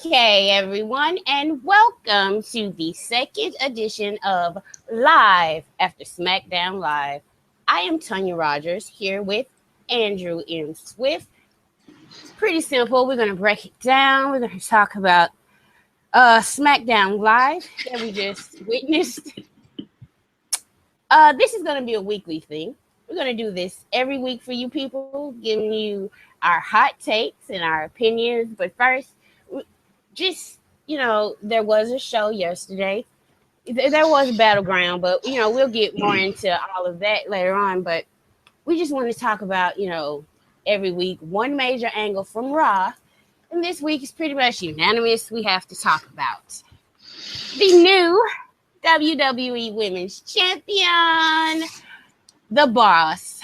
Okay, everyone, and welcome to the second edition of Live After SmackDown Live. I am Tanya Rogers here with Andrew M. Swift. It's pretty simple. We're going to break it down. We're going to talk about SmackDown Live that we just witnessed. This is going to be a weekly thing. We're going to do this every week for you people, giving you our hot takes and our opinions. But first, there was a show yesterday. There was a battleground, but we'll get more into all of that later on. But we just want to talk about every week one major angle from Raw, and this week is pretty much unanimous. We have to talk about the new WWE Women's Champion, the boss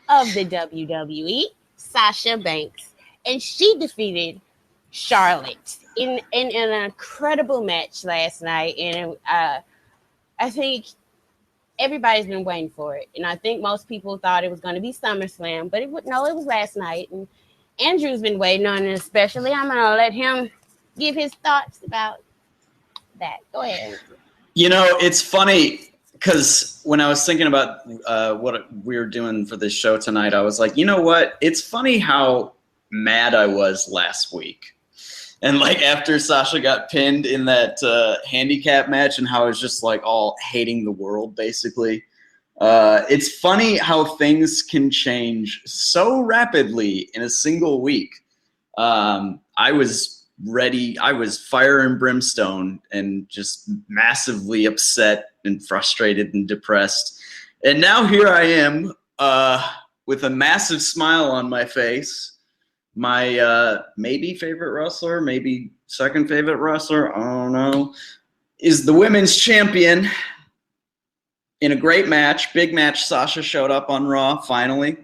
of the WWE, Sasha Banks, and she defeated Charlotte in an incredible match last night, and I think everybody's been waiting for it, and I think most people thought it was going to be SummerSlam, but it was last night, and Andrew's been waiting on it especially. I'm going to let him give his thoughts about that. Go ahead. It's funny because when I was thinking about what we were doing for this show tonight, I was like, you know what? It's funny how mad I was last week. And after Sasha got pinned in that handicap match and how I was just all hating the world, basically. It's funny how things can change so rapidly in a single week. I was ready. I was fire and brimstone and just massively upset and frustrated and depressed. And now here I am with a massive smile on my face. My maybe favorite wrestler, maybe second favorite wrestler, I don't know, is the women's champion in a great match, big match. Sasha showed up on Raw, finally.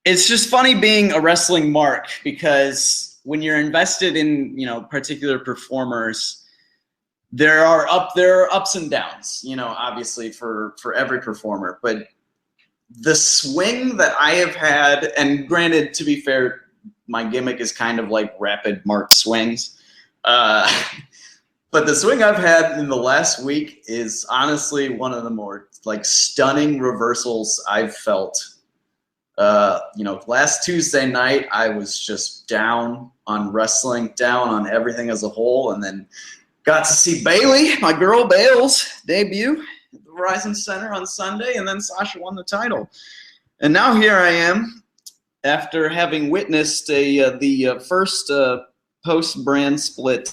It's just funny being a wrestling mark because when you're invested in, particular performers, there are ups and downs, obviously for every performer, but the swing that I have had, and granted, to be fair, my gimmick is kind of like rapid mark swings. But the swing I've had in the last week is honestly one of the more stunning reversals I've felt. Last Tuesday night, I was just down on wrestling, down on everything as a whole, and then got to see Bayley, my girl Bales, debut at the Verizon Center on Sunday, and then Sasha won the title. And now here I am, after having witnessed the first post-brand split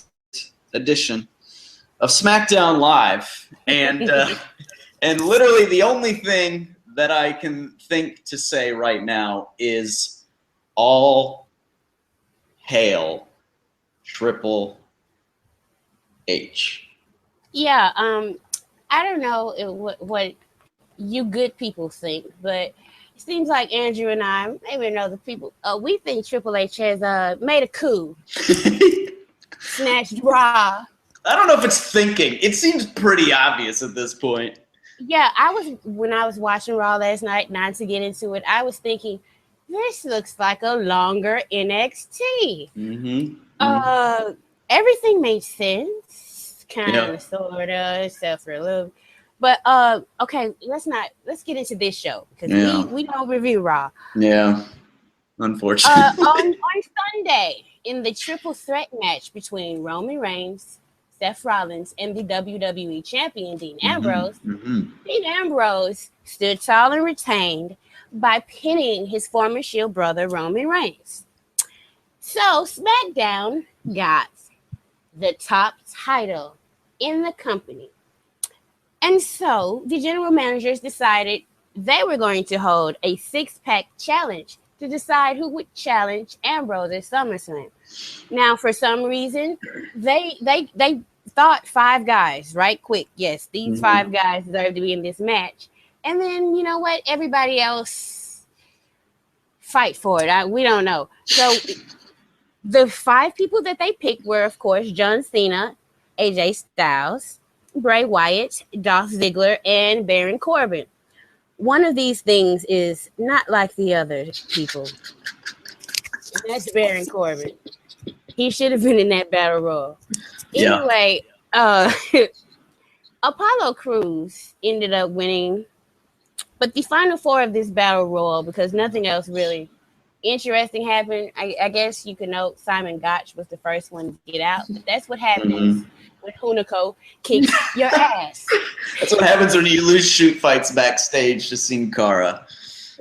edition of SmackDown Live, and and literally the only thing that I can think to say right now is all hail Triple H. Yeah, I don't know what you good people think, but it seems like Andrew and I, maybe other people, we think Triple H has made a coup, snatched Raw. I don't know if it's thinking. It seems pretty obvious at this point. Yeah, when I was watching Raw last night, not to get into it, I was thinking, this looks like a longer NXT. Mm-hmm. Everything made sense, kind of, sort of, except for a little. But okay, let's get into this show because we don't review Raw. Yeah, unfortunately. On Sunday, in the triple threat match between Roman Reigns, Seth Rollins, and the WWE champion Dean Ambrose, Dean Ambrose stood tall and retained by pinning his former Shield brother Roman Reigns. So SmackDown got the top title in the company. And so the general managers decided they were going to hold a six-pack challenge to decide who would challenge Ambrose at SummerSlam. Now, for some reason, they thought five guys, right? Quick, yes, these five guys deserve to be in this match. And then, you know what? Everybody else fight for it. We don't know. So the five people that they picked were, of course, John Cena, AJ Styles, Bray Wyatt, Dolph Ziggler, and Baron Corbin. One of these things is not like the other people. And that's Baron Corbin. He should have been in that battle royal. Yeah. Anyway, Apollo Crews ended up winning, but the final four of this battle royal, because nothing else really interesting happened. I guess you could note Simon Gotch was the first one to get out, but that's what happens when Hunico kicks your ass. That's what happens when you lose shoot fights backstage to Sin Cara.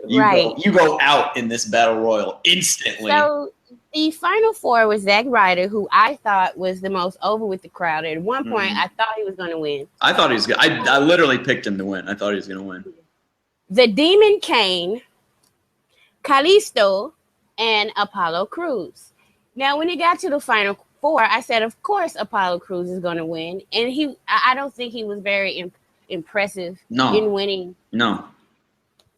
You go out in this battle royal instantly. So the final four was Zack Ryder, who I thought was the most over with the crowd. At one point, I thought he was going to win. I thought he was good. I literally picked him to win. I thought he was going to win. The Demon Kane, Kalisto, and Apollo Crews. Now, when it got to the final four, I said, of course, Apollo Crews is going to win. And I don't think he was very impressive in winning. No.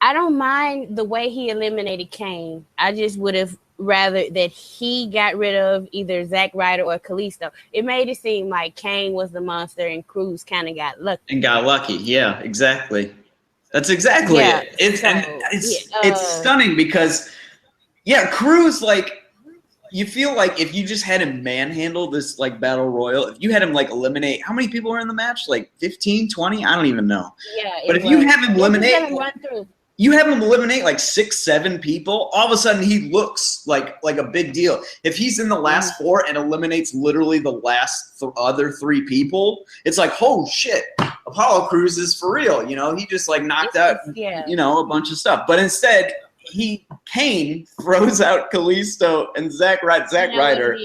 I don't mind the way he eliminated Kane. I just would have rather that he got rid of either Zack Ryder or Kalisto. It made it seem like Kane was the monster and Crews kind of got lucky. Yeah, exactly. That's exactly it. It's stunning because, Crews, like, you feel like if you just had him manhandle this, like, battle royal, if you had him, like, eliminate, how many people were in the match? Like 15, 20? I don't even know. Yeah. But if you have him eliminate, you have him eliminate like 6, 7 people, all of a sudden he looks like a big deal. If he's in the last four and eliminates literally the last other 3 people, it's like, oh shit, Apollo Crews is for real. You know, he just like knocked out, a bunch of stuff. But instead, Kane throws out Kalisto and Zack Ryder,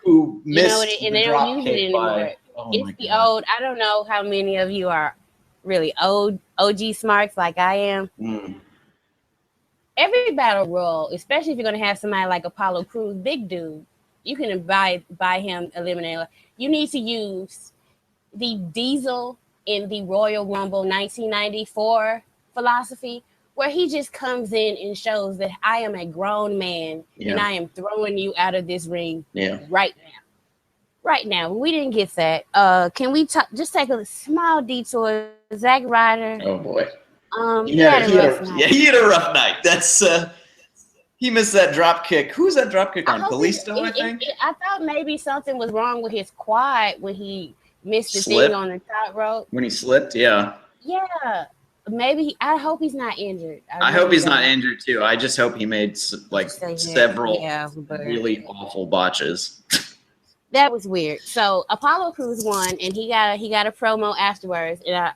who missed and they don't use it anymore. It's the old. I don't know how many of you are really old OG smarts like I am. Every battle royal, especially if you're going to have somebody like Apollo Crews, big dude, you can buy him eliminator. You need to use the Diesel in the Royal Rumble 1994 philosophy, where he just comes in and shows that I am a grown man and I am throwing you out of this ring right now. Right now, we didn't get that. Can we just take a small detour? Zack Ryder. Oh boy. He had a rough night. That's he missed that drop kick. Who's that drop kick on? Kalisto, I think. I thought maybe something was wrong with his quad when he missed the thing on the top rope. When he slipped, yeah. Yeah. Maybe I hope he's not injured. I hope he's not injured too. I just hope he made several really awful botches. That was weird. So Apollo Crews won, and he got a promo afterwards. And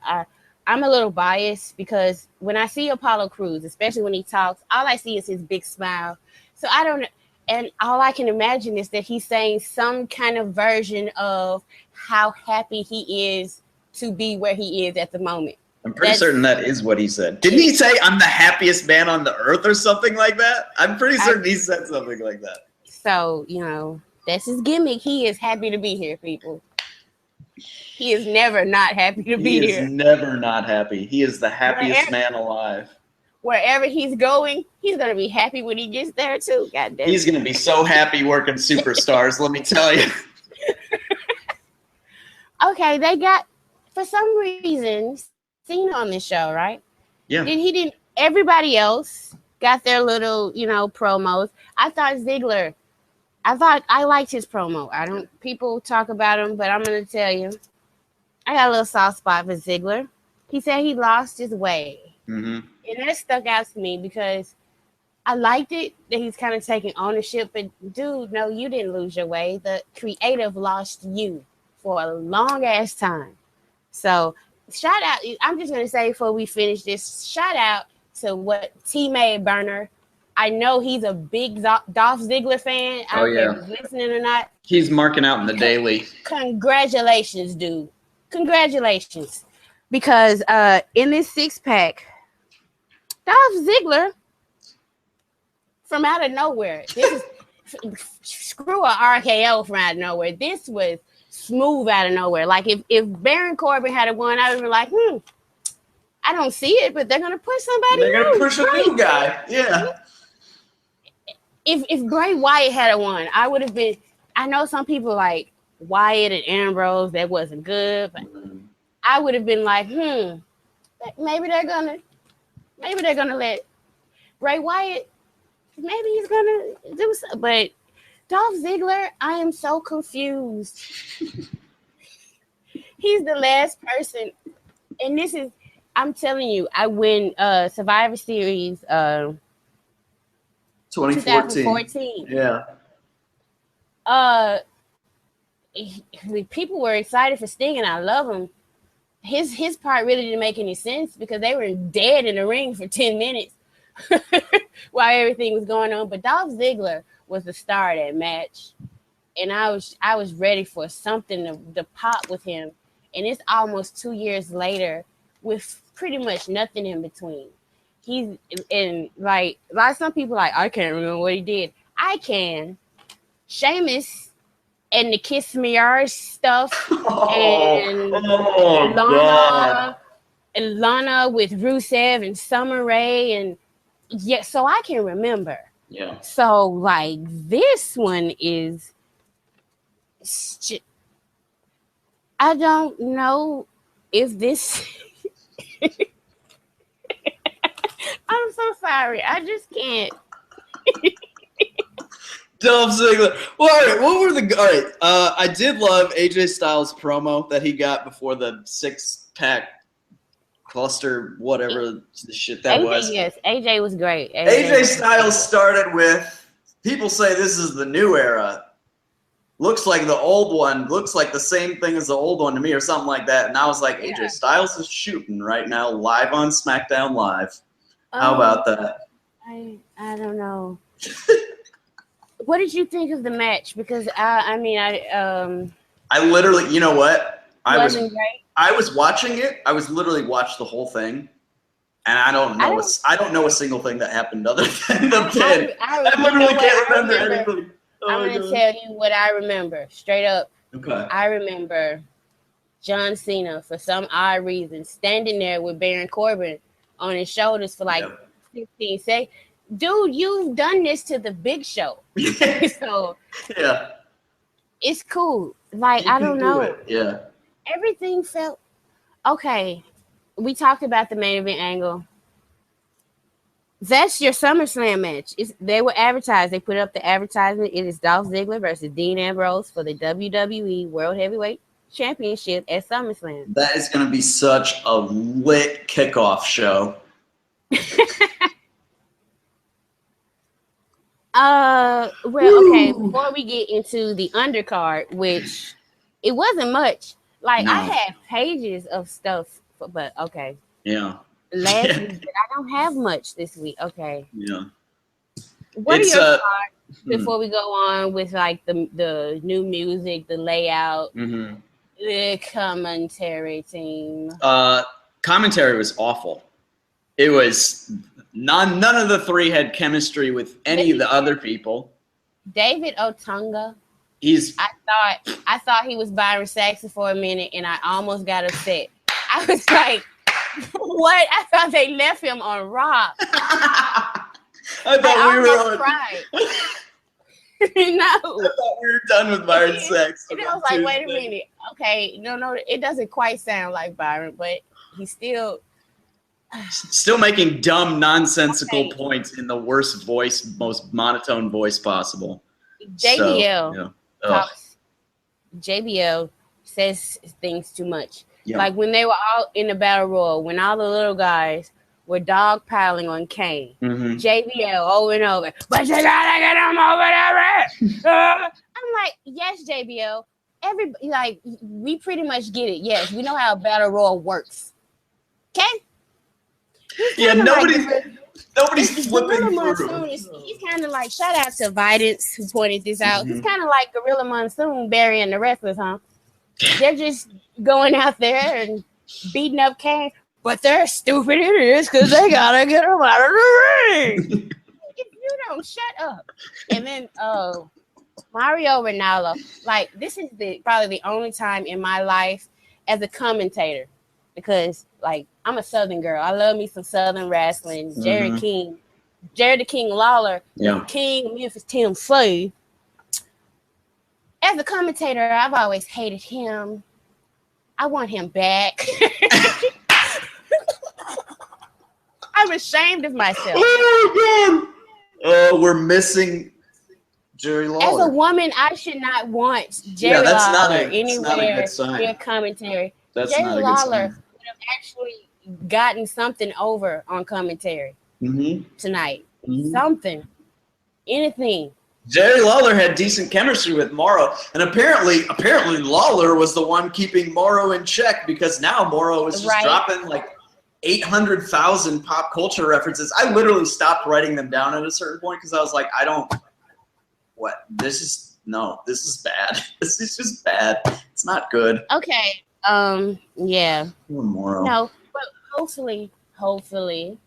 I'm a little biased because when I see Apollo Crews, especially when he talks, all I see is his big smile. So I don't, and all I can imagine is that he's saying some kind of version of how happy he is to be where he is at the moment. I'm pretty certain that is what he said. Didn't he say, "I'm the happiest man on the earth" or something like that? I'm pretty certain he said something like that. So, that's his gimmick. He is happy to be here, people. He is never not happy to be here. He is never not happy. He is the happiest man alive. Wherever he's going, he's going to be happy when he gets there, too. God damn. He's going to be so happy working Superstars, let me tell you. Okay, they got, for some reason, Cena on this show, right? Yeah. Everybody else got their little, promos. I thought Ziggler, I liked his promo. People talk about him, but I'm going to tell you, I got a little soft spot for Ziggler. He said he lost his way. Mm-hmm. And that stuck out to me because I liked it that he's kind of taking ownership, but dude, no, you didn't lose your way. The creative lost you for a long ass time. So shout out, I'm just going to say before we finish this, shout out to what T-Made Burner. I know he's a big Dolph Ziggler fan. I don't care if he's listening or not. He's marking out in the daily. Congratulations, dude. Congratulations. Because in this 6-pack, Dolph Ziggler, from out of nowhere, this is screw a RKO from out of nowhere. This was smooth out of nowhere. Like if Baron Corbin had won, I would be like, I don't see it, but they're gonna push somebody. They're gonna push a new guy. Yeah. If Bray Wyatt had won, I would have been. I know some people like Wyatt and Ambrose, that wasn't good, but I would have been like, maybe they're gonna let Bray Wyatt. Maybe he's gonna do something. But Dolph Ziggler, I am so confused. He's the last person, and this is, I'm telling you, I win Survivor Series 2014. Yeah. People were excited for Sting, and I love him. His part really didn't make any sense because they were dead in the ring for 10 minutes while everything was going on. But Dolph Ziggler was the star of that match, and I was ready for something to pop with him. And it's almost 2 years later with pretty much nothing in between. He's in, like some people like, I can't remember what he did. I can. Sheamus and the Kiss Me Yards stuff, and Lana with Rusev and Summer Rae, and yeah, so I can remember. Yeah. So like this one is, I don't know if this. I'm so sorry. I just can't. Dolph Ziggler. Well, all right. All right. I did love AJ Styles' promo that he got before the 6-pack cluster, whatever the shit that was. Yes, AJ was great. AJ Styles started with, people say this is the new era. Looks like the old one. Looks like the same thing as the old one to me, or something like that. And I was like, AJ Styles is shooting right now, live on SmackDown Live. How about that? I don't know. What did you think of the match? Because I literally, you know what? I was watching it. I was literally watched the whole thing, and I don't know a single thing that happened other than the pin. I literally can't remember anything. I'm gonna tell you what I remember straight up. Okay. I remember John Cena, for some odd reason, standing there with Baron Corbin on his shoulders for like 15 seconds. Dude, you've done this to the Big Show. So yeah, it's cool. Like, I don't know. Yeah. Everything felt okay. We talked about the main event angle. That's your SummerSlam match. They were advertised. They put up the advertisement. It is Dolph Ziggler versus Dean Ambrose for the WWE World Heavyweight Championship at SummerSlam. That is going to be such a lit kickoff show. Okay, before we get into the undercard, which it wasn't much. Like, I had pages of stuff, but okay. Yeah. Last week, but I don't have much this week. Okay. Yeah. What are your thoughts before we go on with like the new music, the layout, the commentary team? Commentary was awful. It was none of the three had chemistry with any of the other people. David Otunga. I thought he was Byron Saxon for a minute, and I almost got upset. I was like, what? I thought they left him on Raw. I thought we were cried. I No. thought we were done with Byron Saxon. And I was like, wait a minute. Okay, no, it doesn't quite sound like Byron, but he's still making dumb, nonsensical points in the worst voice, most monotone voice possible. JBL JBL says things too much. Yeah. Like when they were all in the battle royal, when all the little guys were dog piling on Kane, JBL over and over, but you gotta get him over there. I'm like, yes, JBL. Everybody, like, we pretty much get it. Yes, we know how a battle royal works. Okay. Yeah, nobody's flipping through. He's kind of like, shout out to Vidance who pointed this out. He's kind of like Gorilla Monsoon burying the wrestlers, huh? They're just going out there and beating up Kane, but they're stupid idiots because they gotta get him out of the ring. If you don't shut up. And then Mario Ranallo, like, this is probably the only time in my life as a commentator, because like I'm a Southern girl. I love me some Southern wrestling. Jerry the King Lawler, King of Memphis Tennessee. As a commentator, I've always hated him. I want him back. I'm ashamed of myself. Oh, we're missing Jerry Lawler. As a woman, I should not want Jerry Lawler anywhere near commentary. That's Jerry not a good Lawler sign. would have actually gotten something over on commentary tonight. Something. Anything. Jerry Lawler had decent chemistry with Morrow, and apparently Lawler was the one keeping Morrow in check, because now Morrow is just dropping like 800,000 pop culture references. I literally stopped writing them down at a certain point because I was like, this is bad. This is just bad. It's not good. Okay. Yeah. Morrow. No, but hopefully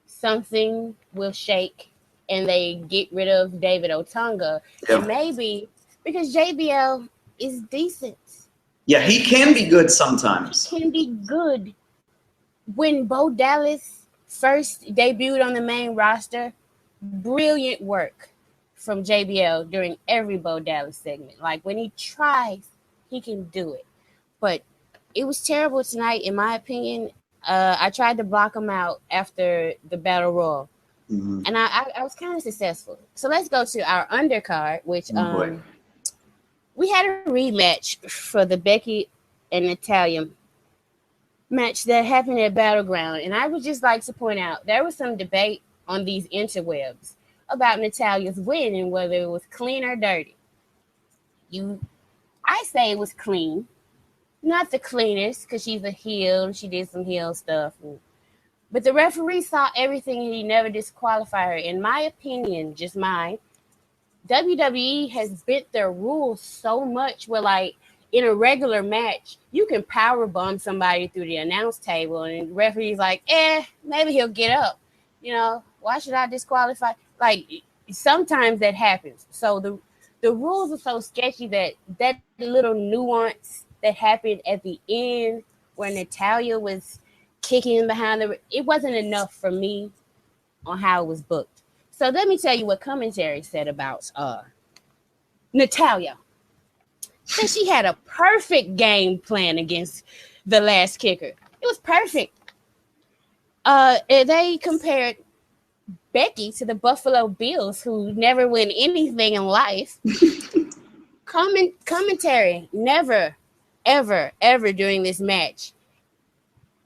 something will shake and they get rid of David Otunga. Yeah. And maybe because JBL is decent. Yeah, he can be good sometimes. Can be good. When Bo Dallas first debuted on the main roster, brilliant work from JBL during every Bo Dallas segment. Like, when he tries, he can do it. But it was terrible tonight, in my opinion. I tried to block him out after the Battle Royal. And I was kind of successful. So let's go to our undercard, which we had a rematch for the Becky and Natalya match that happened at Battleground. And I would just like to point out, there was some debate on these interwebs about Natalya's win and whether it was clean or dirty. I say it was clean. Not the cleanest, because she's a heel and she did some heel stuff. But the referee saw everything and he never disqualified her. In my opinion, just mine, WWE has bent their rules so much where, like, in a regular match, you can power bomb somebody through the announce table and the referee's like, maybe he'll get up. You know, why should I disqualify? Like, sometimes that happens. So the rules are so sketchy that little nuance that happened at the end where Natalya was kicking behind it wasn't enough for me on how it was booked. So let me tell you what commentary said about Natalya. So she had a perfect game plan against the last kicker. It was perfect. They compared Becky to the Buffalo Bills, who never win anything in life. Commentary never, ever during this match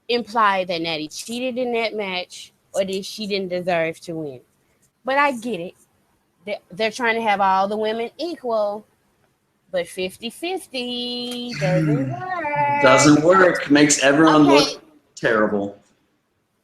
implied that Natty cheated in that match or that she didn't deserve to win. But I get it. They're trying to have all the women equal, but 50-50 doesn't work. Doesn't work. Makes everyone look terrible.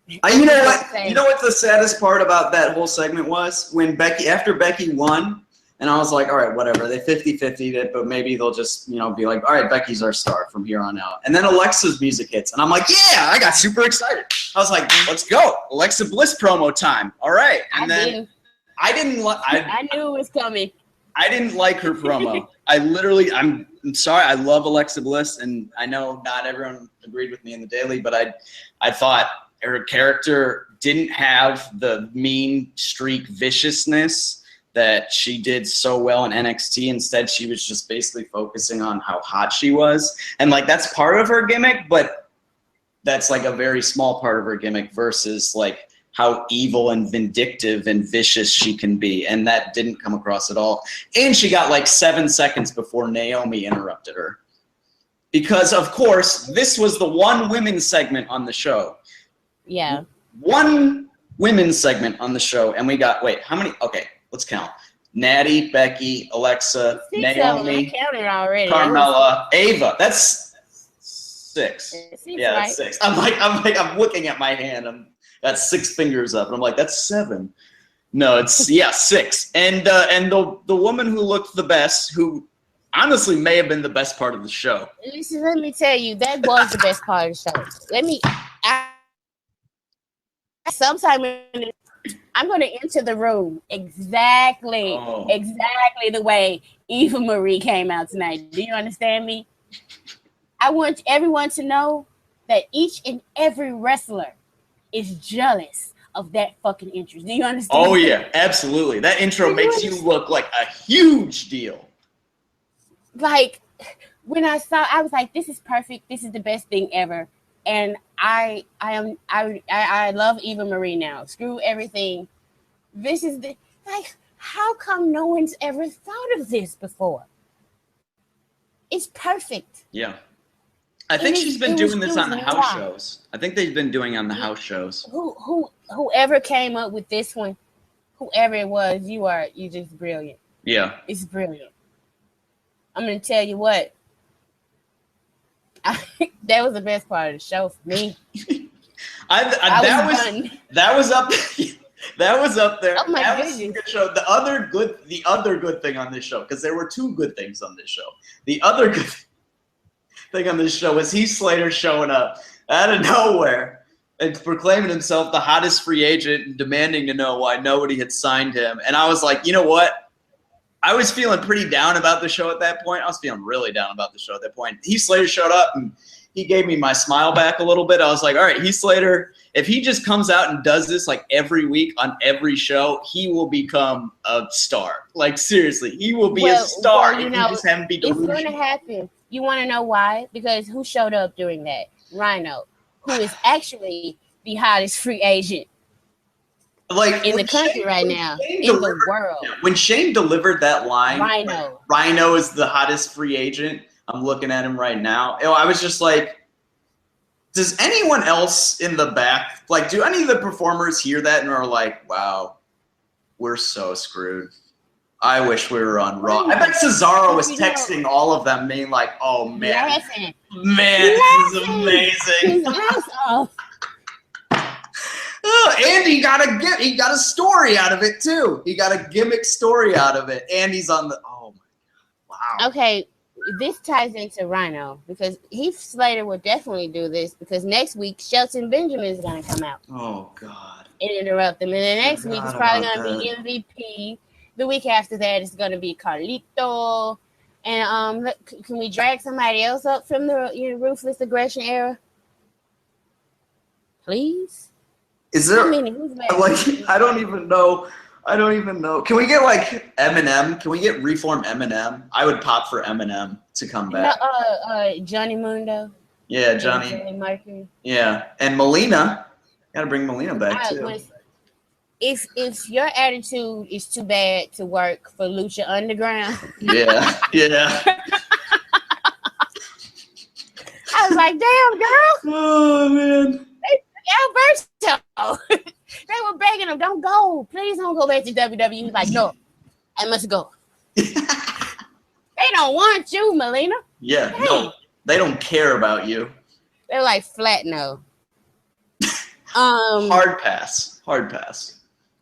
You know what the saddest part about that whole segment was? When after Becky won, and I was like, all right, whatever. They 50-50'd it, but maybe they'll just, be like, all right, Becky's our star from here on out. And then Alexa's music hits, and I'm like, yeah, I got super excited. I was like, let's go. Alexa Bliss promo time. All right. And I knew it was coming. I didn't like her promo. I'm sorry. I love Alexa Bliss, and I know not everyone agreed with me in the Daily, but I thought her character didn't have the mean streak viciousness that she did so well in NXT. Instead, she was just basically focusing on how hot she was. And, like, that's part of her gimmick, but that's, like, a very small part of her gimmick versus, like, how evil and vindictive and vicious she can be. And that didn't come across at all. And she got, like, 7 seconds before Naomi interrupted her. Because, of course, this was the one women's segment on the show. Yeah. One women's segment on the show. And we got, how many? Okay. Let's count. Natty, Becky, Alexa, Naomi, Carmella, Ava. That's 6. Yeah, that's 6. I'm looking at my hand. I'm got 6 fingers up, and I'm like, that's 7. No, it's 6. And the woman who looked the best, who honestly may have been the best part of the show. Listen, let me tell you, that was the best part of the show. Sometime I'm going to enter the room exactly the way Eva Marie came out tonight. Do you understand me? I want everyone to know that each and every wrestler is jealous of that fucking entrance. Do you understand? Oh, yeah, absolutely. That intro makes you look like a huge deal. Like, when I was like, this is perfect. This is the best thing ever. And I love Eva Marie now. Screw everything. This is how come no one's ever thought of this before? It's perfect. Yeah. I think she's been doing this on the house shows. I think they've been doing on the house shows. Whoever came up with this one, whoever it was, you're just brilliant. Yeah. It's brilliant. I'm going to tell you what. That was the best part of the show for me. That was up there. Oh my goodness. A good show. The other good thing on this show, because there were two good things on this show. The other good thing on this show was Heath Slater showing up out of nowhere and proclaiming himself the hottest free agent and demanding to know why nobody had signed him. And I was like, you know what? I was feeling pretty down about the show at that point. I was feeling really down about the show at that point. Heath Slater showed up and he gave me my smile back a little bit. I was like, all right, Heath Slater, if he just comes out and does this like every week on every show, he will become a star. Like, seriously, he will be a star. You know, just have him be delusional. It's going to happen. You want to know why? Because who showed up during that? Rhino, who is actually the hottest free agent in the country right now, in the world. When Shane delivered that line, Rhino is the hottest free agent. I'm looking at him right now. I was just like, does anyone else in the back, like, do any of the performers hear that and are like, wow, we're so screwed. I wish we were on Raw. I bet Cesaro was texting all of them being like, oh, man. Man, this is amazing. Andy got a story out of it too. He got a gimmick story out of it. Andy's on the oh my god. Wow. Okay, this ties into Rhino because Heath Slater will definitely do this because next week Shelton Benjamin is gonna come out. Oh god. And interrupt them. And the next week is probably gonna be MVP. The week after that is gonna be Carlito. And can we drag somebody else up from the ruthless aggression era? Please? Is there I don't even know. Can we get like Eminem? Can we get reform Eminem? I would pop for Eminem to come back. Johnny Mundo. Yeah, Johnny Mercury. Yeah, and Melina. Gotta bring Melina back too. If your attitude is too bad to work for Lucha Underground. Yeah. I was like, damn, girl. Oh man. Alberto. They were begging him, don't go. Please don't go back to WWE. He's like, no, I must go. They don't want you, Melina. Yeah, hey. No, they don't care about you. They're like, flat no. Hard pass.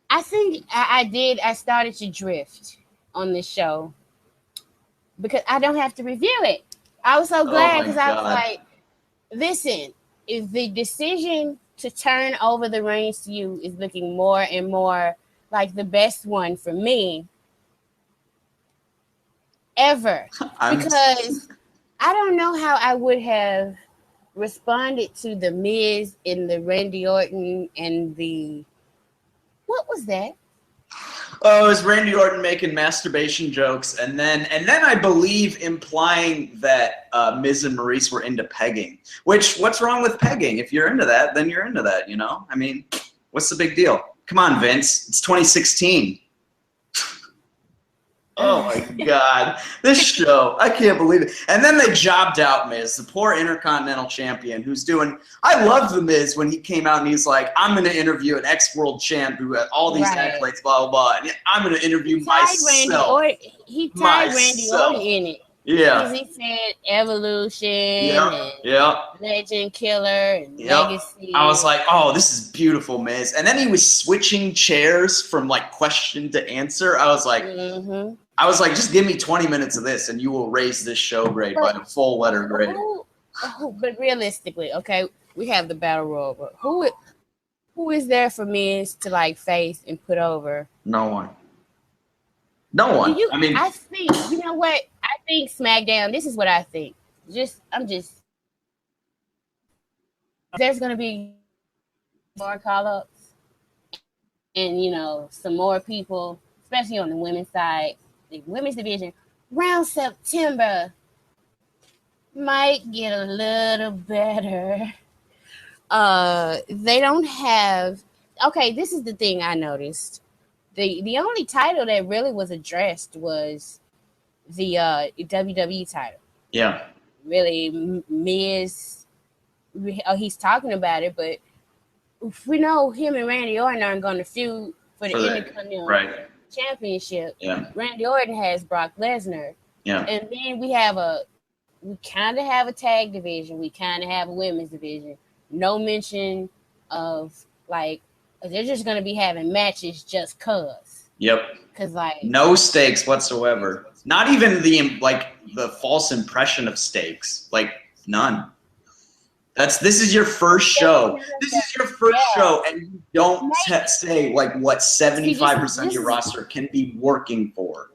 I think I started to drift on this show because I don't have to review it. I was so glad because I was like, listen, if the decision to turn over the reins to you is looking more and more like the best one for me ever. Because I don't know how I would have responded to the Miz and the Randy Orton and what was that? Oh, it was Randy Orton making masturbation jokes, and then I believe implying that Miz and Maurice were into pegging. What's wrong with pegging? If you're into that, then you're into that, you know? I mean, what's the big deal? Come on, Vince. It's 2016. Oh my God, this show, I can't believe it. And then they jobbed out Miz, the poor Intercontinental Champion, who's doing, I loved the Miz when he came out and he's like, I'm going to interview an ex-world champ who had all these accolades, blah, blah, blah. And I'm going to interview myself. He tied Randy Orton in it. Yeah. Because he said Evolution and Legend Killer and Legacy. I was like, oh, this is beautiful, Miz. And then he was switching chairs from like question to answer. I was like, just give me 20 minutes of this and you will raise this show grade by a full letter grade. But realistically, okay, we have the Battle Royal. But who is there for Miz to like face and put over? No one. I think, you know what? I think SmackDown, this is what I think. There's going to be more call-ups and, some more people, especially on the women's side, the women's division, around September might get a little better. They don't have, okay, this is the thing I noticed. The only title that really was addressed was the WWE title. Yeah. Really, Miz, he's talking about it, but we know him and Randy Orton aren't going to feud for the Intercontinental Championship. Yeah. Randy Orton has Brock Lesnar. Yeah. And then we kind of have a tag division. We kind of have a women's division. No mention of like they're just going to be having matches just cause. Yep. Because like no stakes whatsoever. Not even the false impression of stakes. Like none. This is your first show. This is your first show, and you don't say like what 75% of your roster can be working for.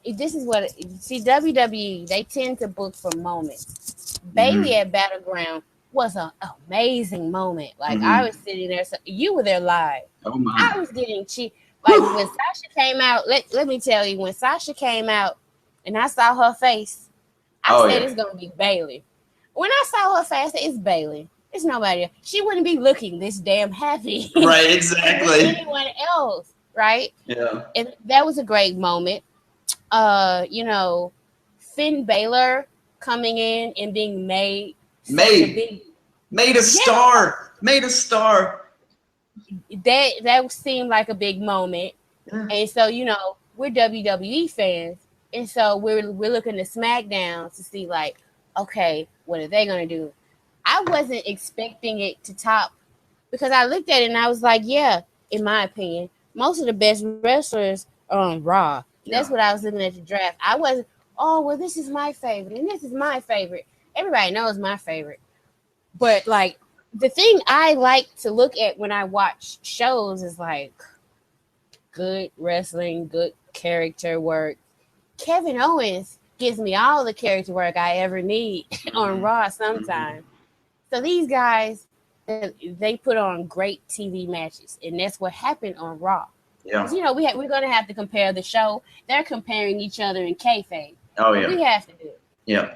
This is what WWE, they tend to book for moments. Bailey at Battleground was an amazing moment. Like I was sitting there, so you were there live. Oh my! I was getting cheap. Like when Sasha came out, let me tell you, when Sasha came out and I saw her face, I said it's gonna be Bailey. When I saw her face, I said it's Bailey. It's nobody else. She wouldn't be looking this damn happy. Right, exactly. Anyone else, right? Yeah. And that was a great moment. Finn Balor coming in and being made a star. That seemed like a big moment. Yeah. And so, we're WWE fans. And so we're looking to SmackDown to see like, okay, what are they going to do? I wasn't expecting it to top because I looked at it and I was like, yeah, in my opinion, most of the best wrestlers are on Raw. Yeah. That's what I was looking at the draft. I wasn't, this is my favorite and this is my favorite. Everybody knows my favorite. But like the thing I like to look at when I watch shows is like good wrestling, good character work. Kevin Owens gives me all the character work I ever need on Raw sometimes. So these guys, they put on great TV matches, and that's what happened on Raw. Yeah. We're going to have to compare the show. They're comparing each other in kayfabe. Oh, yeah. We have to do it. Yeah.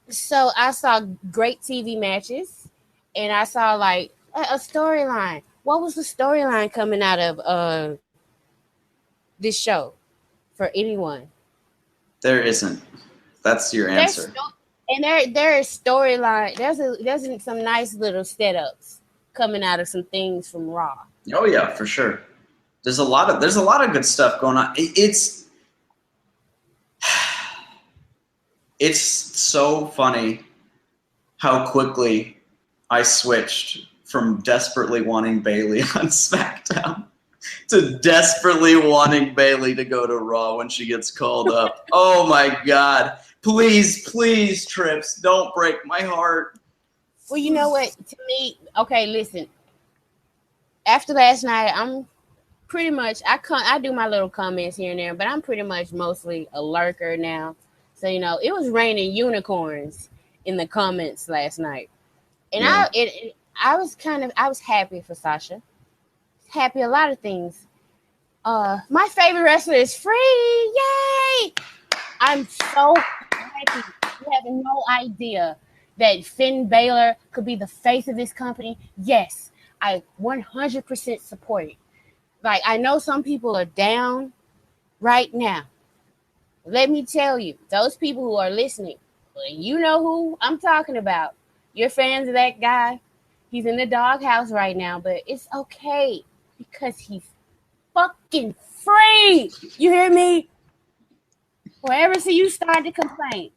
So I saw great TV matches, and I saw like a storyline. What was the storyline coming out of this show for anyone? There isn't. That's your answer. There is storyline. There's some nice little setups coming out of some things from Raw. Oh yeah, for sure. There's a lot of good stuff going on. It's so funny how quickly I switched from desperately wanting Bailey on SmackDown to desperately wanting Bailey to go to Raw when she gets called up. Oh my God. Please, Trips, don't break my heart. Well, you know what? To me, okay, listen. After last night, I'm pretty much, I do my little comments here and there, but I'm pretty much mostly a lurker now. So, it was raining unicorns in the comments last night. And yeah. I was happy for Sasha. Happy a lot of things. My favorite wrestler is free. Yay! I'm so happy. You have no idea that Finn Balor could be the face of this company. Yes, I 100% support it. Like, I know some people are down right now. Let me tell you, those people who are listening, you know who I'm talking about. You're fans of that guy. He's in the doghouse right now, but it's okay because he's fucking free. You hear me? Wherever see you start to complain,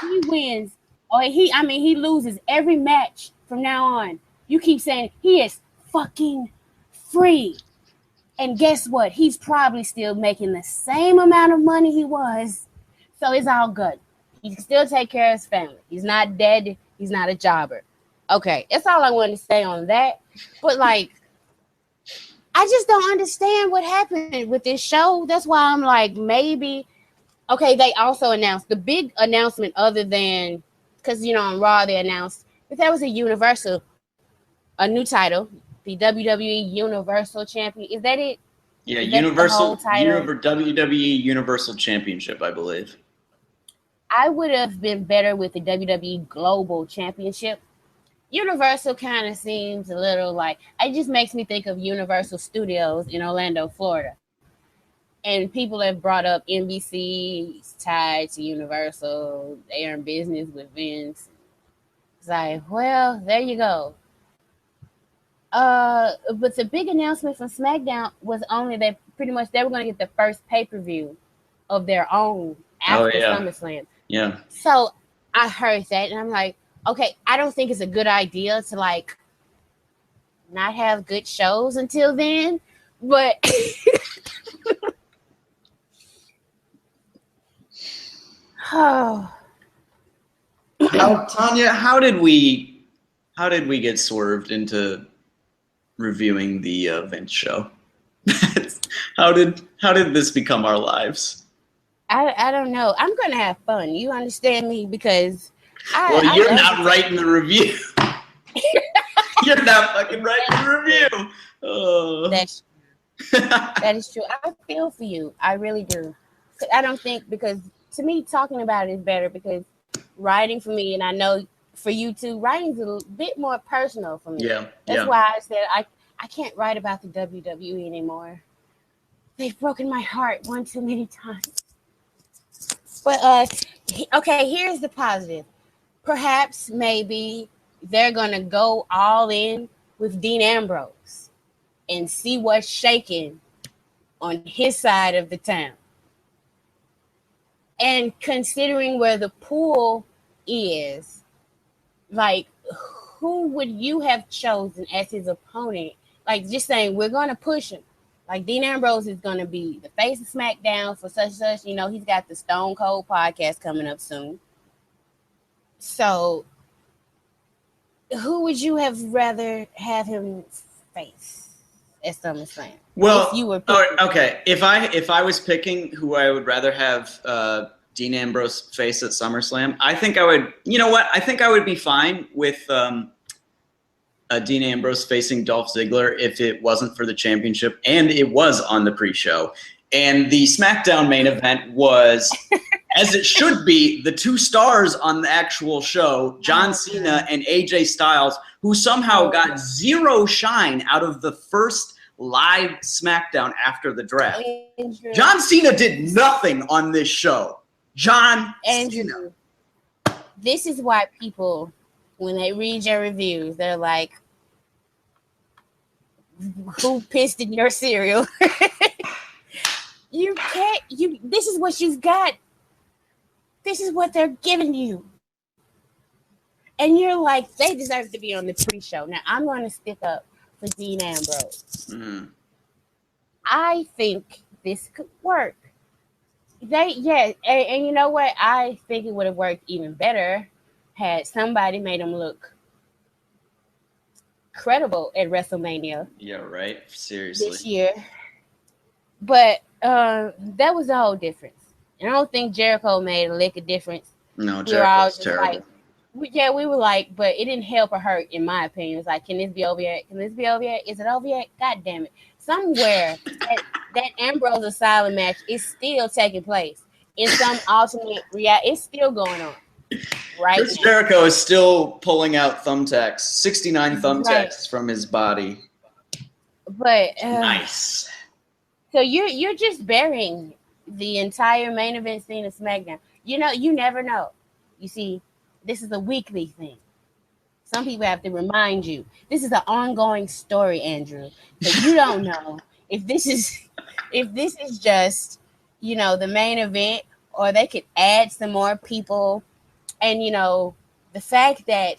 he wins. Or he loses every match from now on. You keep saying he is fucking free. And guess what? He's probably still making the same amount of money he was. So it's all good. He can still take care of his family. He's not dead. He's not a jobber. Okay, that's all I wanted to say on that. But like, I just don't understand what happened with this show. That's why I'm like, maybe. Okay, they also announced the big announcement other than, because, on Raw they announced that there was a new title, the WWE Universal Champion. Is that it? Yeah, WWE Universal Championship, I believe. I would have been better with the WWE Global Championship Universal kind of seems a little like, it just makes me think of Universal Studios in Orlando, Florida. And people have brought up NBC tied to Universal. They are in business with Vince. It's like, well, there you go. But the big announcement from SmackDown was only that pretty much they were going to get the first pay-per-view of their own after SummerSlam. Yeah. So I heard that, and I'm like, okay, I don't think it's a good idea to like not have good shows until then, but oh. Tanya, how did we get swerved into reviewing the Vince show? how did this become our lives? I don't know. I'm gonna have fun. You understand me? Because you're not writing the review. You're not fucking writing the review. Oh. That is true. I feel for you. I really do. I don't think, because to me, talking about it is better, because writing for me, and I know for you too, writing's a bit more personal for me. Yeah. That's why I said I can't write about the WWE anymore. They've broken my heart one too many times. But okay, here's the positive. Perhaps maybe they're gonna go all in with Dean Ambrose and see what's shaking on his side of the town. And considering where the pool is, like, who would you have chosen as his opponent? Like, just saying, we're going to push him. Like, Dean Ambrose is going to be the face of SmackDown for such and such. You know, he's got the Stone Cold podcast coming up soon. So, who would you have rather have him face at SummerSlam? Well, if you were okay. If I was picking who I would rather have Dean Ambrose face at SummerSlam, I think I would. You know what? I think I would be fine with Dean Ambrose facing Dolph Ziggler if it wasn't for the championship, and it was on the pre-show. And the SmackDown main event was, as it should be, the two stars on the actual show, John Cena and AJ Styles, who somehow got zero shine out of the first live SmackDown after the draft. John Cena did nothing on this show. John Cena. This is why people, when they read your reviews, they're like, who pissed in your cereal? You can't, this is what you've got. This is what they're giving you. And you're like, they deserve to be on the pre-show. Now, I'm going to stick up for Dean Ambrose. Mm-hmm. I think this could work. And you know what? I think it would have worked even better had somebody made him look credible at WrestleMania. Yeah, right. Seriously. This year. But that was the whole difference. And I don't think Jericho made a lick of difference. No, Jericho's terrible. We were like, but it didn't help or hurt, in my opinion. It's like, can this be over yet? Can this be over yet? Is it over yet? God damn it. Somewhere that Ambrose Asylum match is still taking place. In some alternate reality, it's still going on. Right. Chris Jericho is still pulling out thumbtacks, 69 thumbtacks from his body. But nice. So you're just burying the entire main event scene of SmackDown. You know, you never know. You see, this is a weekly thing. Some people have to remind you. This is an ongoing story, Andrew. So you don't know if this is just, you know, the main event, or they could add some more people. And, you know, the fact that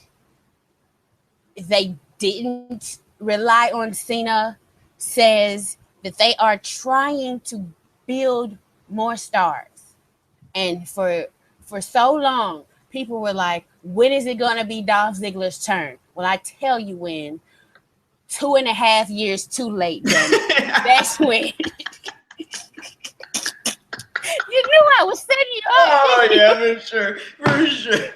they didn't rely on Cena says that they are trying to build more stars. And for so long, people were like, when is it going to be Dolph Ziggler's turn? Well, I tell you when. 2.5 years too late, damn it. That's when. You knew I was setting you up. Oh, yeah, for sure. For sure.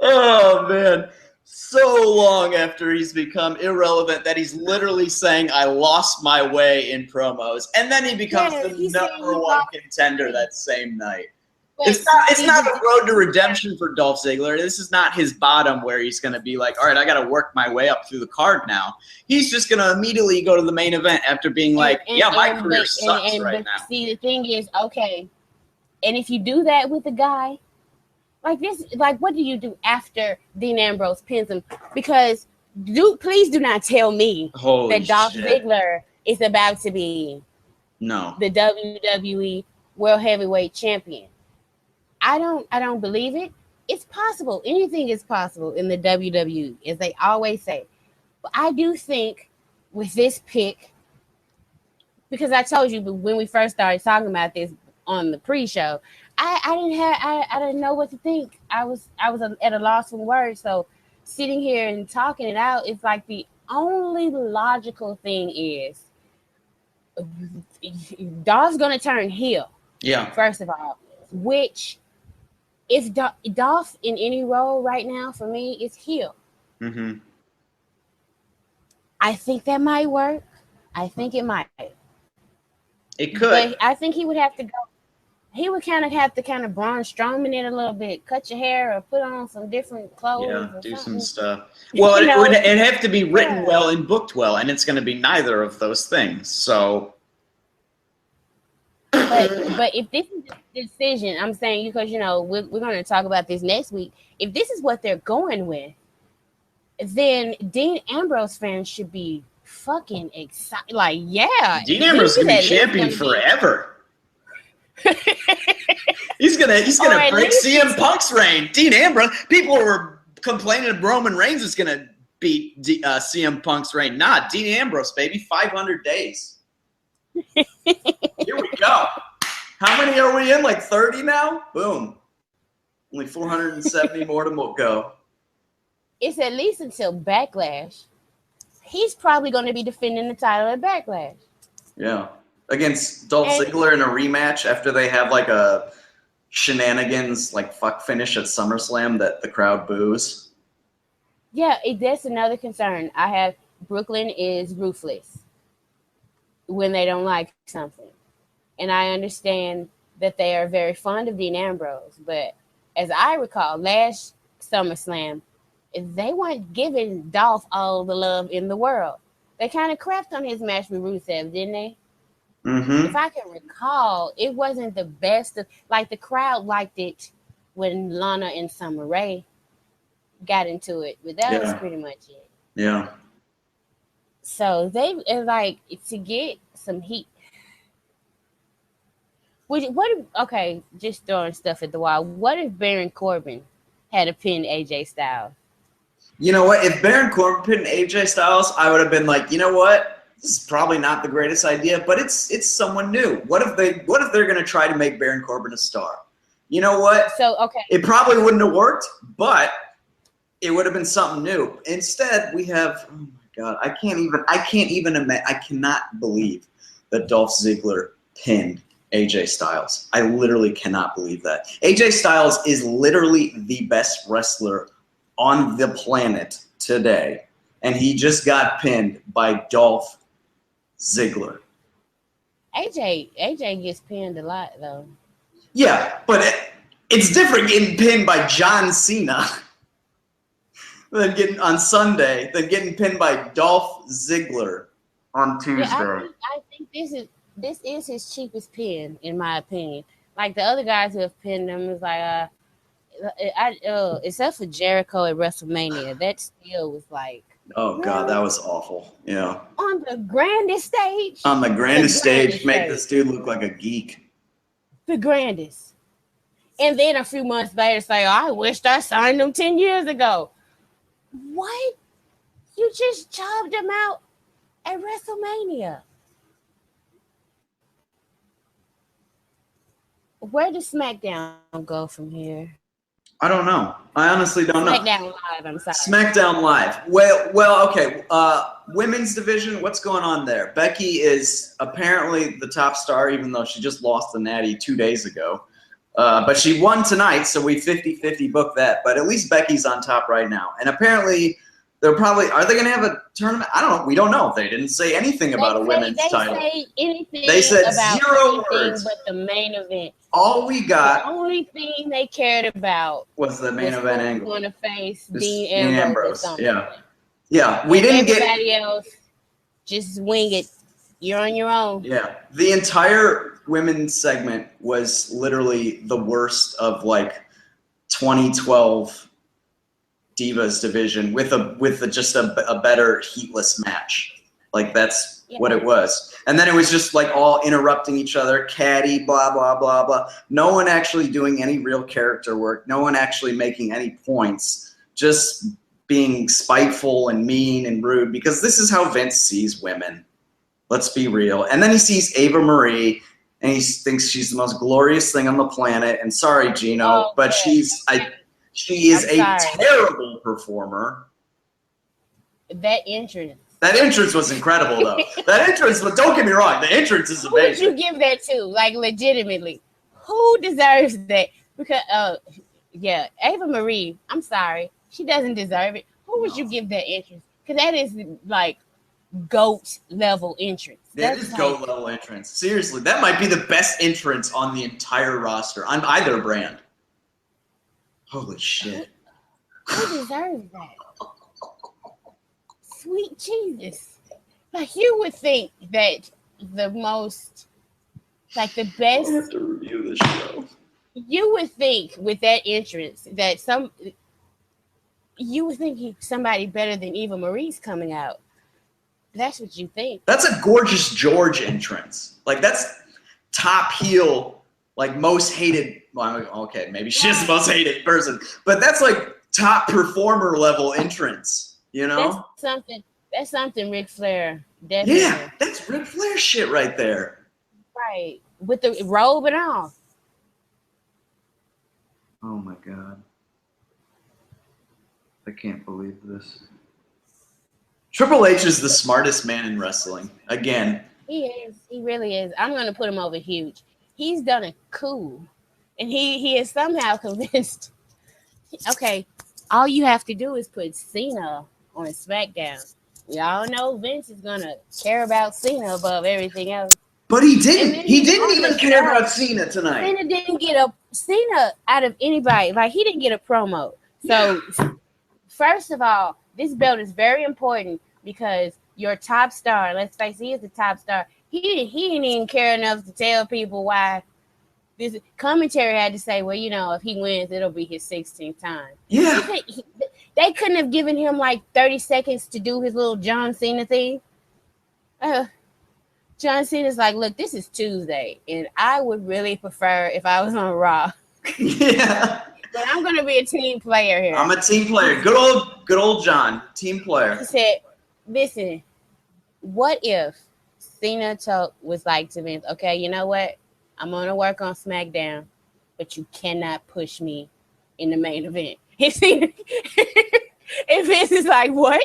Oh, man. So long after he's become irrelevant that he's literally saying, I lost my way in promos. And then he becomes the number one contender that same night. It's not a road to redemption for Dolph Ziggler. This is not his bottom where he's going to be like, all right, I got to work my way up through the card now. He's just going to immediately go to the main event after being like, my career sucks right now. See, the thing is, okay, and if you do that with a guy like this, like, what do you do after Dean Ambrose pins him? Because please do not tell me that Dolph Ziggler is about to be the WWE World Heavyweight Champion. I don't believe it. It's possible. Anything is possible in the WWE, as they always say. But I do think with this pick, because I told you when we first started talking about this on the pre-show, I didn't know what to think. I was at a loss for words. So sitting here and talking it out, it's like the only logical thing is Dolph's gonna turn heel. Yeah. First of all, which if Dolph in any role right now for me is heel. Mm-hmm. I think that might work. I think it might. It could. But I think he would have to go. He would have to Braun Strowman it a little bit, cut your hair or put on some different clothes. Yeah, do some stuff. Well, it'd have to be written well and booked well, and it's going to be neither of those things. So. But if this is the decision, I'm saying, because we're going to talk about this next week. If this is what they're going with, then Dean Ambrose fans should be fucking excited. Like, yeah, Dean Ambrose is going to be champion forever. he's gonna break CM Punk's reign. Dean Ambrose. People were complaining that Roman Reigns is gonna beat CM Punk's reign. Nah, Dean Ambrose, baby. 500 days. Here we go. How many are we in? Like 30 now? Boom. Only 470 more to go. It's at least until Backlash. He's probably going to be defending the title at Backlash. Yeah. Against Dolph Ziggler in a rematch after they have like a shenanigans like fuck finish at SummerSlam that the crowd boos. Yeah, that's another concern I have. Brooklyn is ruthless when they don't like something. And I understand that they are very fond of Dean Ambrose. But as I recall, last SummerSlam, they weren't giving Dolph all the love in the world. They kind of crapped on his match with Rusev, didn't they? Mm-hmm. If I can recall, it wasn't the best. Like, the crowd liked it when Lana and Summer Rae got into it. But that was pretty much it. Yeah. So they like to get some heat. Okay, just throwing stuff at the wall. What if Baron Corbin had a pinned AJ Styles? You know what? If Baron Corbin pinned AJ Styles, I would have been like, you know what? This is probably not the greatest idea, but it's someone new. What if they're gonna try to make Baron Corbin a star? You know what? So okay. It probably wouldn't have worked, but it would have been something new. Instead, we have God, I cannot believe that Dolph Ziggler pinned AJ Styles. I literally cannot believe that. AJ Styles is literally the best wrestler on the planet today, and he just got pinned by Dolph Ziggler. AJ gets pinned a lot though. Yeah, but it's different getting pinned by John Cena than getting pinned by Dolph Ziggler on Tuesday. Yeah, I think this is his cheapest pin, in my opinion. Like, the other guys who have pinned him is like, except for Jericho at WrestleMania, that still was like, oh God, that was awful. Yeah. On the grandest stage. On the grandest stage, make this dude look like a geek. The grandest. And then a few months later say, oh, I wished I signed him 10 years ago. What? You just jobbed him out at WrestleMania. Where does SmackDown go from here? I don't know. I honestly don't know. SmackDown Live, I'm sorry. SmackDown Live. Well, okay. Women's division, what's going on there? Becky is apparently the top star, even though she just lost the Natty 2 days ago. But she won tonight, so we 50-50 booked that. But at least Becky's on top right now. And apparently They're probably, are they going to have a tournament? I don't know. We don't know. They didn't say anything about a women's title. They said about zero words. But the main event. All we got. The only thing they cared about was the main event angle. Going to face Dean Ambrose. Yeah. We didn't get everybody else. Just wing it. You're on your own. Yeah. The entire women's segment was literally the worst of like 2012 Divas division with just a better heatless match. Like that's what it was. And then it was just like all interrupting each other, catty, blah, blah, blah, blah. No one actually doing any real character work. No one actually making any points. Just being spiteful and mean and rude because this is how Vince sees women. Let's be real. And then he sees Ava Marie and he thinks she's the most glorious thing on the planet. And sorry, Gino, but she is a terrible performer. That entrance was incredible, though. That entrance, but don't get me wrong, the entrance is amazing. Who would you give that to? Like, legitimately. Who deserves that? Because, Ava Marie, I'm sorry. She doesn't deserve it. Who would you give that entrance? Because that is, like, GOAT-level entrance. That is GOAT-level entrance. Seriously, that might be the best entrance on the entire roster, on either brand. Holy shit. Who deserves that? Sweet Jesus. Like, you would think that the most, like, the best. I have to review this show. You would think with that entrance that you would think somebody better than Eva Marie's coming out. That's what you think. That's a Gorgeous George entrance. Like, that's top heel, like, most hated. Well, okay, maybe she's the most hated person. But that's, like, top performer level entrance, you know? That's something Ric Flair definitely. Yeah, that's Ric Flair shit right there. Right. With the robe and all. Oh, my God. I can't believe this. Triple H is the smartest man in wrestling. Again. He is. He really is. I'm going to put him over huge. He's done a coup. And he is somehow convinced. Okay, all you have to do is put Cena on SmackDown. We all know Vince is going to care about Cena above everything else. But he didn't. He didn't even care about Cena tonight. Cena didn't get a Cena out of anybody. Like, he didn't get a promo. So, first of all, this belt is very important because your top star, let's face it, he is the top star. He didn't even care enough to tell people why. This commentary had to say, well, you know, if he wins, it'll be his 16th time. Yeah. They couldn't have given him like 30 seconds to do his little John Cena thing. John Cena's like, look, this is Tuesday, and I would really prefer if I was on Raw. Yeah. But I'm going to be a team player here. I'm a team player. Good old John, team player. He said, listen, what if Cena was like to Vince, okay, you know what? I'm going to work on SmackDown, but you cannot push me in the main event. And Vince is like, what?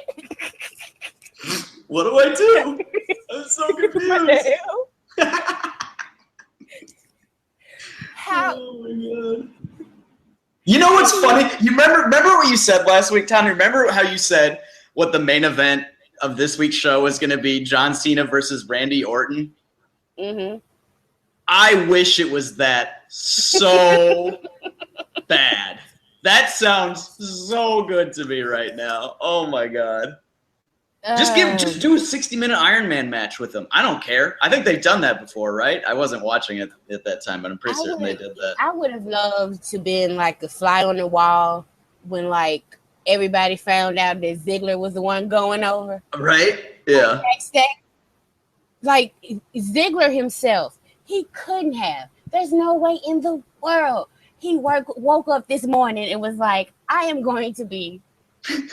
What do I do? I'm so confused. What the hell? How? Oh, my God. You know what's funny? You remember what you said last week, Tom? Remember how you said what the main event of this week's show was going to be? John Cena versus Randy Orton? Mm-hmm. I wish it was that so bad. That sounds so good to me right now. Oh my God. Just do a 60-minute Iron Man match with them. I don't care. I think they've done that before, right? I wasn't watching it at that time, but I'm pretty certain they did that. I would have loved to been like a fly on the wall when like everybody found out that Ziggler was the one going over. Right? Yeah. Like Ziggler himself, he couldn't have. There's no way in the world. He woke up this morning and was like, I am going to be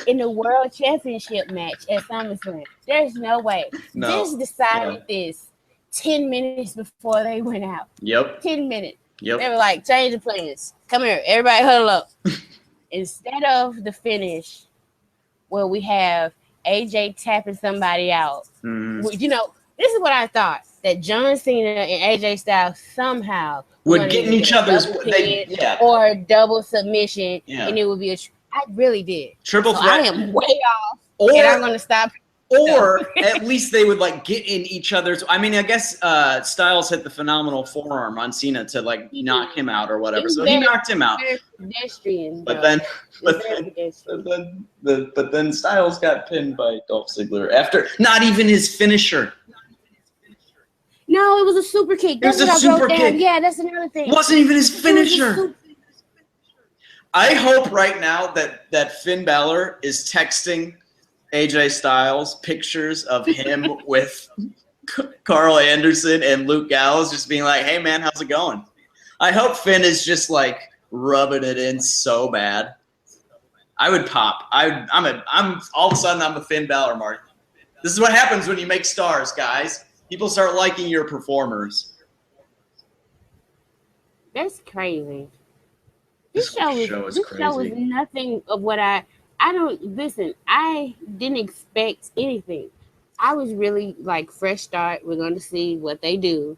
in the World Championship match at SummerSlam. There's no way. No. Vince decided this 10 minutes before they went out. Yep. 10 minutes. Yep. They were like, change the plans. Come here. Everybody huddle up. Instead of the finish where we have AJ tapping somebody out. You know, this is what I thought. That John Cena and AJ Styles somehow would get in each other's or double submission, and it would be I really did. Triple threat. I am way off and I'm going to stop. Or at least they would like get in each other's. I mean, I guess Styles hit the phenomenal forearm on Cena to like knock him out or whatever. So he knocked him out. Very pedestrian. But then Styles got pinned by Dolph Ziggler after not even his finisher. No, it was a super kick. It was a super kick. Yeah, that's another thing. It wasn't even his finisher. I hope right now that Finn Balor is texting AJ Styles pictures of him with Carl Anderson and Luke Gallows, just being like, "Hey man, how's it going?" I hope Finn is just like rubbing it in so bad. I would pop. I'm all of a sudden I'm a Finn Balor mark. This is what happens when you make stars, guys. People start liking your performers. That's crazy. This show is nothing of what I don't listen. I didn't expect anything. I was really like fresh start. We're going to see what they do,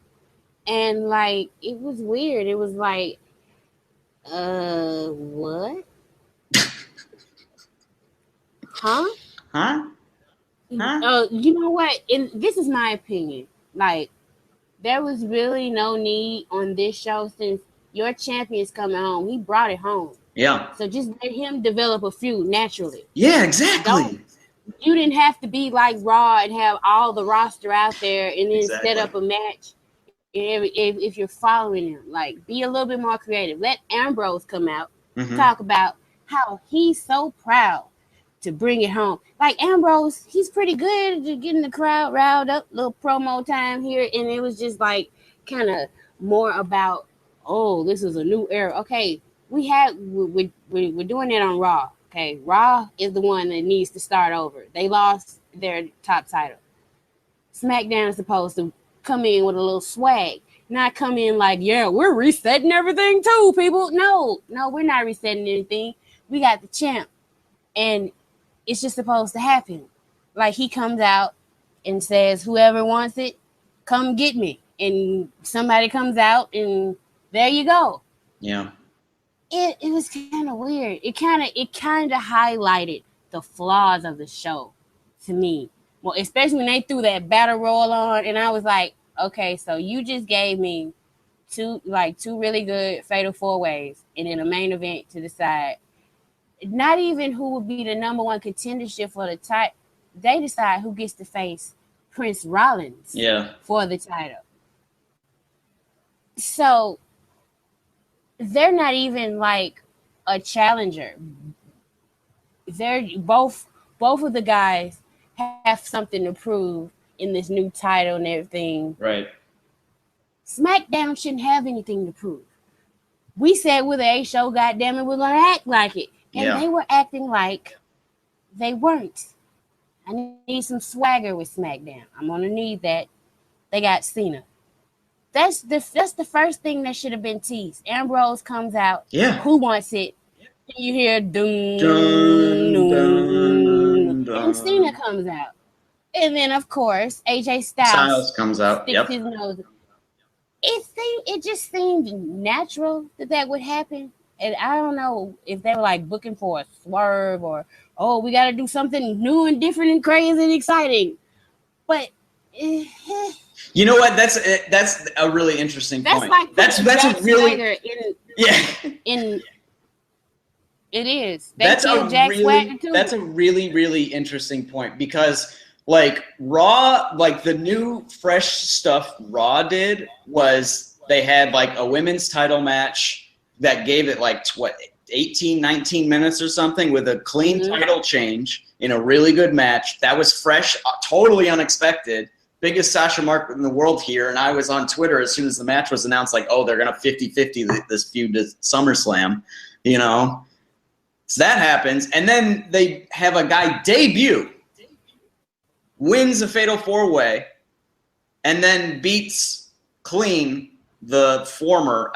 and like it was weird. It was like, what? Huh? You know what? And this is my opinion. Like, there was really no need on this show since your champion's coming home. He brought it home. Yeah. So just let him develop a feud naturally. Yeah, exactly. You didn't have to be like Raw and have all the roster out there and then set up a match. If you're following him, like, be a little bit more creative. Let Ambrose come out, talk about how he's so proud to bring it home. Like Ambrose, he's pretty good at getting the crowd riled up. Little promo time here, and it was just like kind of more about, oh, this is a new era. Okay, we're doing it on Raw. Okay, Raw is the one that needs to start over. They lost their top title. SmackDown is supposed to come in with a little swag, not come in like, yeah, we're resetting everything too, people. No, we're not resetting anything. We got the champ, and it's just supposed to happen. Like, he comes out and says, whoever wants it, come get me. And somebody comes out, and there you go. Yeah. It was kind of weird. It kind of highlighted the flaws of the show to me. Well, especially when they threw that battle royal on, and I was like, okay, so you just gave me two really good fatal 4-ways, and then a main event to decide. Not even who would be the number one contendership for the title. They decide who gets to face Prince Rollins for the title. So they're not even like a challenger. They're both of the guys have something to prove in this new title and everything. Right. SmackDown shouldn't have anything to prove. We said with the A show, goddammit, we're gonna act like it. And they were acting like they weren't. I need some swagger with SmackDown. I'm going to need that. They got Cena. That's the first thing that should have been teased. Ambrose comes out. Yeah. Who wants it? And you hear dun, dun, dun, and Cena comes out. And then, of course, AJ Styles comes out. Sticks his nose. It just seemed natural that would happen. And I don't know if they were like booking for a swerve or, oh, we got to do something new and different and crazy and exciting. But you know what? That's a really interesting point. Like that's a really it is. That's a really, really interesting point because like Raw, like the new fresh stuff Raw did was they had like a women's title match that gave it like 18, 19 minutes or something with a clean title change in a really good match. That was fresh, totally unexpected. Biggest Sasha mark in the world here. And I was on Twitter as soon as the match was announced, like, oh, they're going to 50-50 this feud to SummerSlam, you know? So that happens. And then they have a guy debut, wins a fatal 4-way, and then beats clean the former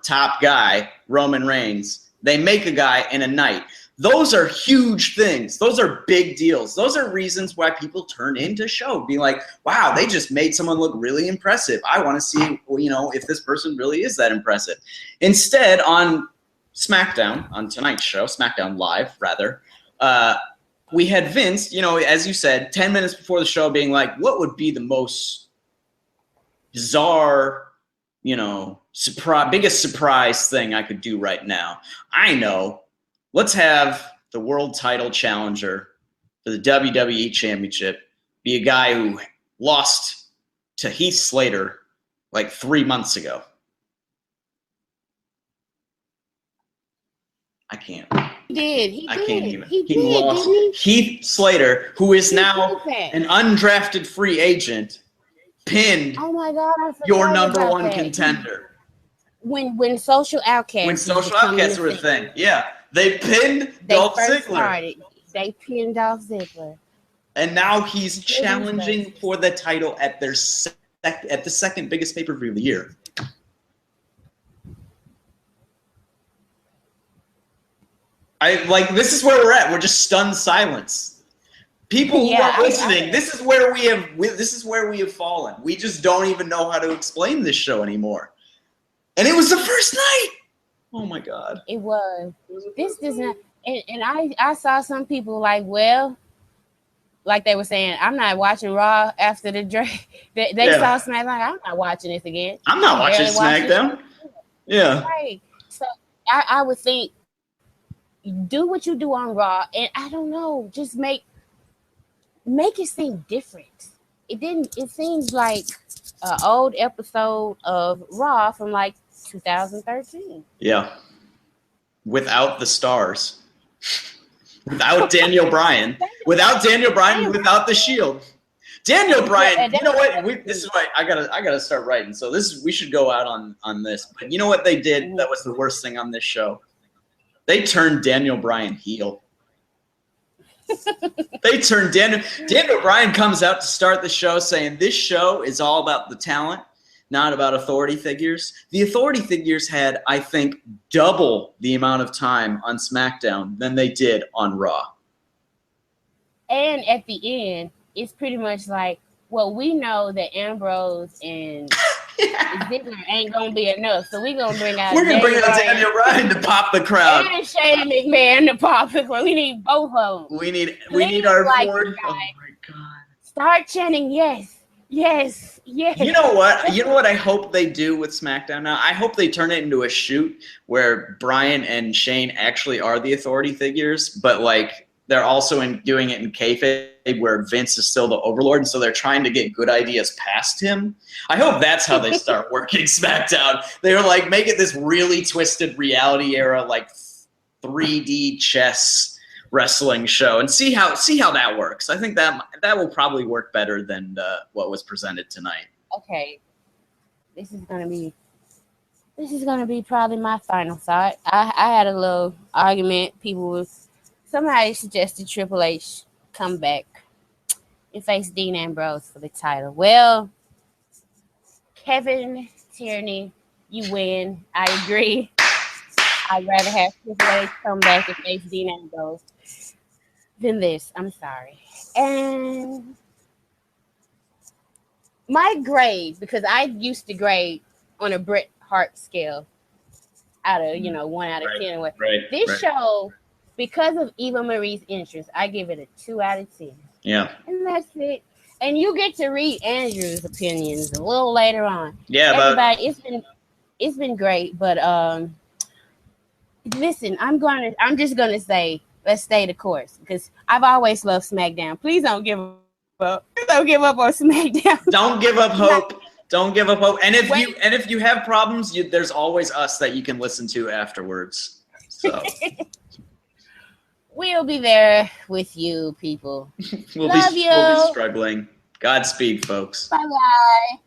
top guy, Roman Reigns. They make a guy in a night. Those are huge things. Those are big deals. Those are reasons why people turn into show, being like, wow, they just made someone look really impressive. I want to see, you know, if this person really is that impressive. Instead, on SmackDown, on tonight's show, SmackDown Live, rather, we had Vince, as you said, 10 minutes before the show being like, what would be the most bizarre, biggest surprise thing I could do right now? I know. Let's have the world title challenger for the WWE Championship be a guy who lost to Heath Slater like 3 months ago. I can't. He did. I can't even. He did, lost didn't he? Heath Slater, who is now an undrafted free agent, pinned oh my God, I forgot your number about one that. contender. When Social Outcasts. When Social Outcasts were a thing. Yeah. They pinned Dolph Ziggler. They pinned Dolph Ziggler. And now he's challenging for the title at the second biggest pay-per-view of the year. This is where we're at. We're just stunned silence. People who are listening, this is where we have fallen. We just don't even know how to explain this show anymore. And it was the first night. Oh my God. It was. This does not. And I saw some people like they were saying, I'm not watching Raw after the draft. They saw SmackDown. Like, I'm not watching this again. I'm not watching SmackDown. Yeah. Right. So I would think, do what you do on Raw, and I don't know, just make it seem different. It seems like an old episode of Raw from like 2013. Yeah. Without the stars. Without Daniel Bryan. Without the Shield. Daniel Bryan, you know what? This is why I gotta start writing. So we should go out on this. But you know what they did that was the worst thing on this show? They turned Daniel Bryan heel. They turned Daniel Bryan comes out to start the show saying this show is all about the talent, not about authority figures. The authority figures had, I think, double the amount of time on SmackDown than they did on Raw. And at the end, it's pretty much like, well, we know that Ambrose and Ziggler ain't gonna be enough, so we're gonna bring out Daniel Bryan to pop the crowd and Shane McMahon to pop the crowd. We need both of them. We need our board. Oh my God! Start chanting yes. You know what I hope they do with SmackDown now? I hope they turn it into a shoot where Bryan and Shane actually are the authority figures, but like they're also doing it in kayfabe where Vince is still the overlord, and so they're trying to get good ideas past him. I hope that's how they start working SmackDown. They're like, make it this really twisted reality era, like 3D chess wrestling show, and see how that works. I think that will probably work better than what was presented tonight. Okay, this is gonna be probably my final thought. I had a little argument. Somebody suggested Triple H come back and face Dean Ambrose for the title. Well, Kevin Tierney, you win. I agree. I'd rather have Triple H come back and face Dean Ambrose than this. I'm sorry. And my grade, because I used to grade on a Bret Hart scale out of, 1 out of 10. This show, because of Eva Marie's entrance, I give it a 2 out of 10. Yeah. And that's it. And you get to read Andrew's opinions a little later on. Yeah, everybody, it's been great, but listen, I'm just gonna say, let's stay the course, because I've always loved SmackDown. Please don't give up. Don't give up on SmackDown. Don't give up hope. Don't give up hope. And if you have problems, there's always us that you can listen to afterwards. So we'll be there with you, people. We'll be struggling. Godspeed, folks. Bye-bye.